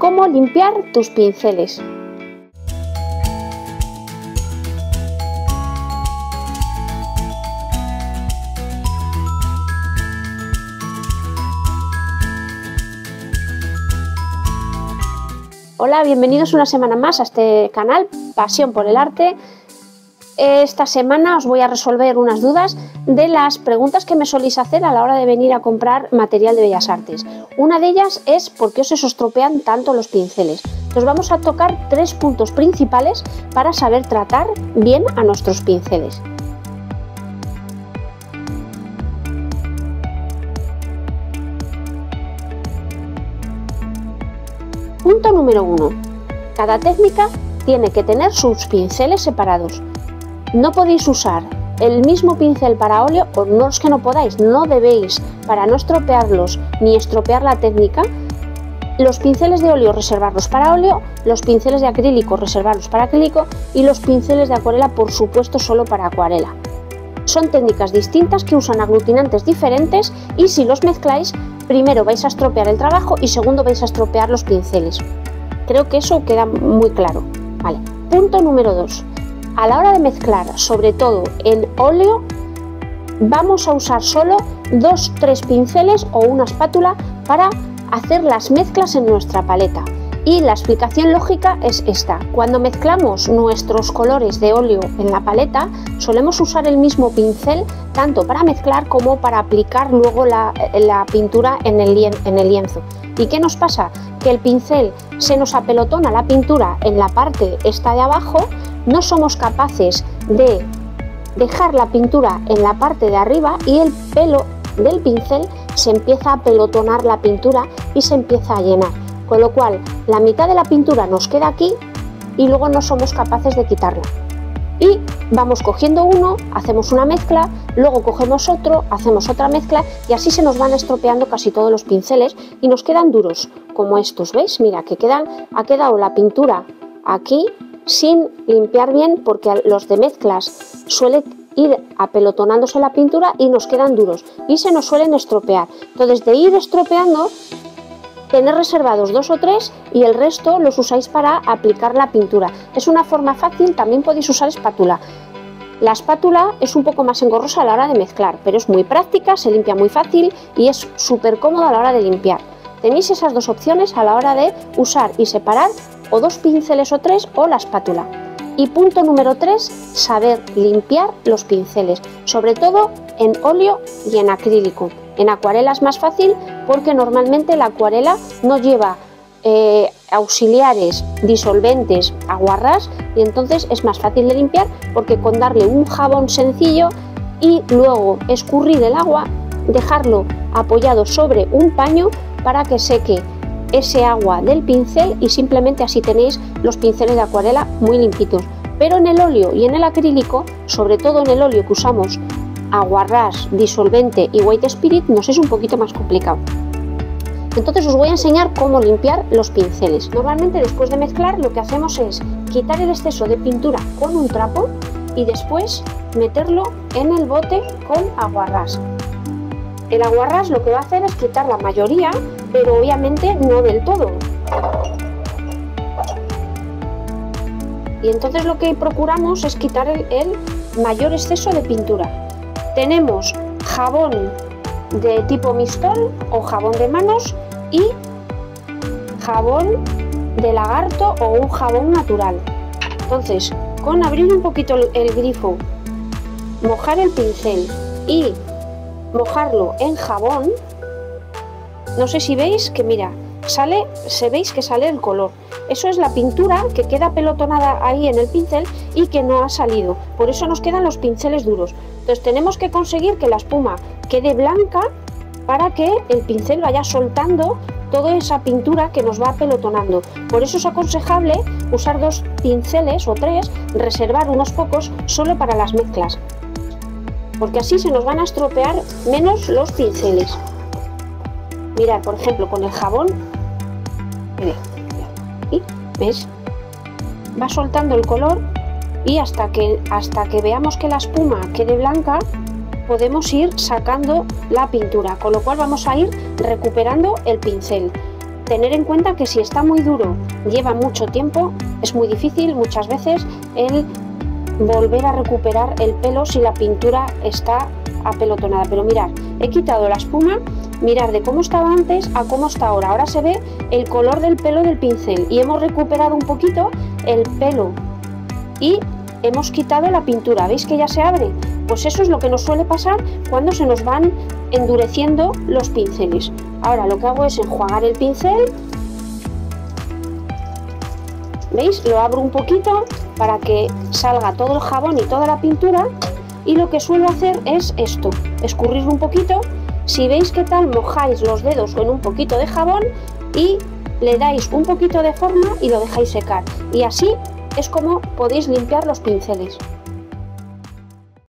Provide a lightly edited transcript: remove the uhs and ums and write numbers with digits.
cómo limpiar tus pinceles. Hola, bienvenidos una semana más a este canal, Pasión por el Arte. Esta semana os voy a resolver unas dudas de las preguntas que me soléis hacer a la hora de venir a comprar material de Bellas Artes. Una de ellas es ¿por qué os estropean tanto los pinceles? Entonces vamos a tocar 3 puntos principales para saber tratar bien a nuestros pinceles. Punto número 1. Cada técnica tiene que tener sus pinceles separados. No podéis usar el mismo pincel para óleo, o no es que no podáis, no debéis, para no estropearlos ni estropear la técnica, los pinceles de óleo reservarlos para óleo, los pinceles de acrílico reservarlos para acrílico y los pinceles de acuarela, por supuesto, solo para acuarela. Son técnicas distintas que usan aglutinantes diferentes y si los mezcláis, primero vais a estropear el trabajo y segundo vais a estropear los pinceles. Creo que eso queda muy claro. Vale. Punto número 2. A la hora de mezclar, sobre todo en óleo, vamos a usar solo 2-3 pinceles o una espátula para hacer las mezclas en nuestra paleta. Y la explicación lógica es esta: cuando mezclamos nuestros colores de óleo en la paleta, solemos usar el mismo pincel tanto para mezclar como para aplicar luego la pintura en el lienzo. ¿Y qué nos pasa? Que el pincel se nos apelotona la pintura en la parte esta de abajo, no somos capaces de dejar la pintura en la parte de arriba y el pelo del pincel se empieza a apelotonar la pintura y se empieza a llenar. Con lo cual, la mitad de la pintura nos queda aquí y luego no somos capaces de quitarla. Y vamos cogiendo uno, hacemos una mezcla, luego cogemos otro, hacemos otra mezcla y así se nos van estropeando casi todos los pinceles y nos quedan duros, como estos, ¿veis? Mira, que ha quedado la pintura aquí sin limpiar bien porque los de mezclas suele ir apelotonándose la pintura y nos quedan duros y se nos suelen estropear. Entonces, de ir estropeando, tener reservados 2 o 3 y el resto los usáis para aplicar la pintura. Es una forma fácil, también podéis usar espátula. La espátula es un poco más engorrosa a la hora de mezclar, pero es muy práctica, se limpia muy fácil y es súper cómodo a la hora de limpiar. Tenéis esas dos opciones a la hora de usar y separar o 2 pinceles o 3 o la espátula. Y punto número 3, saber limpiar los pinceles, sobre todo en óleo y en acrílico. En acuarela es más fácil porque normalmente la acuarela no lleva auxiliares, disolventes, aguarrás y entonces es más fácil de limpiar porque con darle un jabón sencillo y luego escurrir el agua, dejarlo apoyado sobre un paño para que seque ese agua del pincel y simplemente así tenéis los pinceles de acuarela muy limpitos. Pero en el óleo y en el acrílico, sobre todo en el óleo que usamos aguarrás, disolvente y white spirit, nos es un poquito más complicado. Entonces os voy a enseñar cómo limpiar los pinceles. Normalmente después de mezclar lo que hacemos es quitar el exceso de pintura con un trapo y después meterlo en el bote con aguarrás. El aguarrás lo que va a hacer es quitar la mayoría, pero obviamente no del todo. Y entonces lo que procuramos es quitar el mayor exceso de pintura. Tenemos jabón de tipo mistol o jabón de manos y jabón de lagarto o un jabón natural. Entonces, con abrir un poquito el grifo, mojar el pincel y mojarlo en jabón, no sé si veis que mira, veis que sale el color. Eso es la pintura que queda pelotonada ahí en el pincel y que no ha salido. Por eso nos quedan los pinceles duros. Entonces tenemos que conseguir que la espuma quede blanca para que el pincel vaya soltando toda esa pintura que nos va pelotonando. Por eso es aconsejable usar 2 pinceles o 3, reservar unos pocos solo para las mezclas, porque así se nos van a estropear menos los pinceles. Mirad, por ejemplo, con el jabón, ¿ves? Va soltando el color y hasta que veamos que la espuma quede blanca, podemos ir sacando la pintura, con lo cual vamos a ir recuperando el pincel. tener en cuenta que si está muy duro, lleva mucho tiempo, es muy difícil muchas veces el volver a recuperar el pelo si la pintura está apelotonada. Pero mirad, he quitado la espuma, mirad de cómo estaba antes a cómo está ahora. Ahora se ve el color del pelo del pincel y hemos recuperado un poquito el pelo y hemos quitado la pintura. ¿Veis que ya se abre? Pues eso es lo que nos suele pasar cuando se nos van endureciendo los pinceles. Ahora lo que hago es enjuagar el pincel. ¿Veis? Lo abro un poquito para que salga todo el jabón y toda la pintura, y lo que suelo hacer es esto, escurrir un poquito. Si veis que tal, mojáis los dedos con un poquito de jabón y le dais un poquito de forma y lo dejáis secar, y así es como podéis limpiar los pinceles.